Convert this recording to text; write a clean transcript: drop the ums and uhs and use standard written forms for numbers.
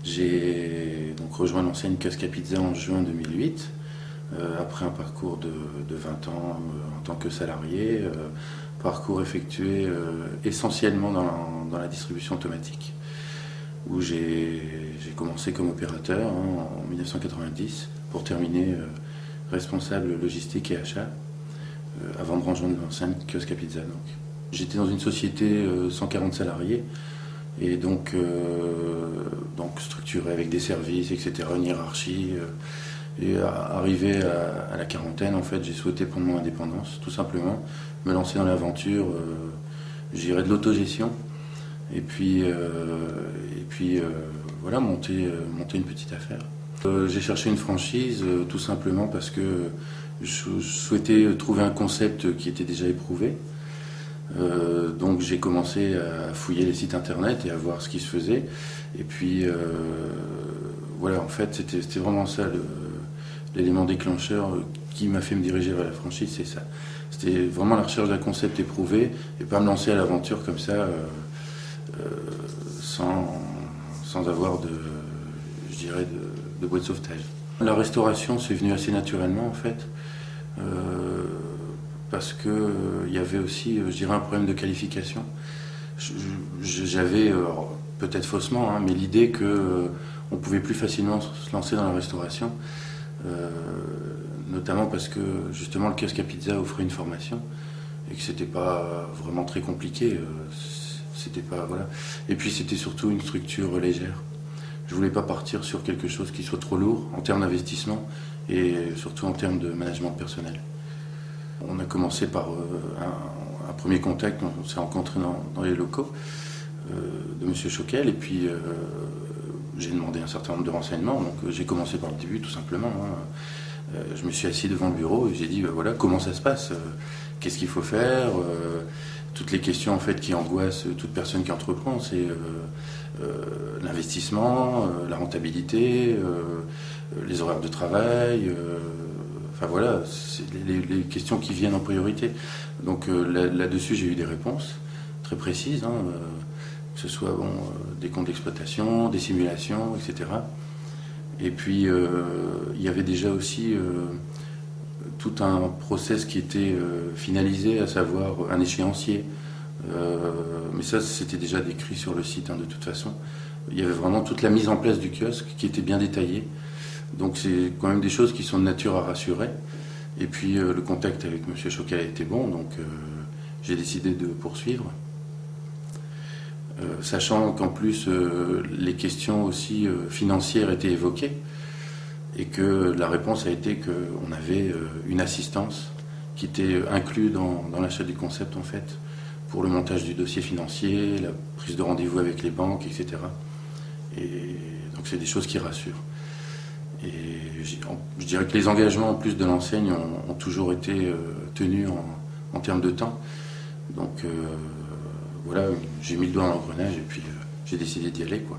J'ai donc rejoint l'enseigne Kiosque à Pizza en juin 2008, après un parcours de 20 ans en tant que salarié, parcours effectué essentiellement dans la distribution automatique, où j'ai commencé comme opérateur en 1990 pour terminer responsable logistique et achat avant de rejoindre l'enseigne Kiosque à Pizza. J'étais dans une société 140 salariés et donc structurée avec des services, etc., une hiérarchie. Et arrivé à la quarantaine, en fait, j'ai souhaité prendre mon indépendance, tout simplement, me lancer dans l'aventure, j'irais de l'autogestion, et puis voilà, monter une petite affaire. J'ai cherché une franchise tout simplement parce que je souhaitais trouver un concept qui était déjà éprouvé. Donc j'ai commencé à fouiller les sites internet et à voir ce qui se faisait. Et puis voilà, en fait, c'était vraiment ça l'élément déclencheur qui m'a fait me diriger vers la franchise, c'est ça. C'était vraiment la recherche d'un concept éprouvé et pas me lancer à l'aventure comme ça sans avoir je dirais, de boîte de sauvetage. La restauration, c'est venu assez naturellement en fait. Parce qu'il y avait aussi, je dirais, un problème de qualification. J'avais, peut-être faussement, mais l'idée qu'on pouvait plus facilement se lancer dans la restauration, notamment parce que justement le kiosque à pizza offrait une formation et que c'était pas vraiment très compliqué. C'était pas, voilà. Et puis c'était surtout une structure légère. Je voulais pas partir sur quelque chose qui soit trop lourd en termes d'investissement et surtout en termes de management personnel. On a commencé par un premier contact, on s'est rencontrés dans les locaux de M. Choquel, et puis j'ai demandé un certain nombre de renseignements, donc j'ai commencé par le début tout simplement. Je me suis assis devant le bureau et j'ai dit voilà, comment ça se passe, qu'est-ce qu'il faut faire, toutes les questions en fait qui angoissent toute personne qui entreprend, c'est l'investissement, la rentabilité, les horaires de travail. Enfin voilà, c'est les questions qui viennent en priorité. Donc là-dessus, j'ai eu des réponses très précises, que ce soit des comptes d'exploitation, des simulations, etc. Et puis il y avait déjà aussi tout un process qui était finalisé, à savoir un échéancier. Mais ça, c'était déjà décrit sur le site de toute façon. Il y avait vraiment toute la mise en place du kiosque qui était bien détaillée. Donc c'est quand même des choses qui sont de nature à rassurer. Et puis le contact avec M. Choquet a été bon, donc j'ai décidé de poursuivre. Sachant qu'en plus les questions aussi financières étaient évoquées et que la réponse a été qu'on avait une assistance qui était inclue dans l'achat du concept en fait, pour le montage du dossier financier, la prise de rendez-vous avec les banques, etc. Et donc c'est des choses qui rassurent. Et je dirais que les engagements en plus de l'enseigne ont toujours été tenus en termes de temps. Donc voilà, j'ai mis le doigt dans l'engrenage et puis j'ai décidé d'y aller, quoi.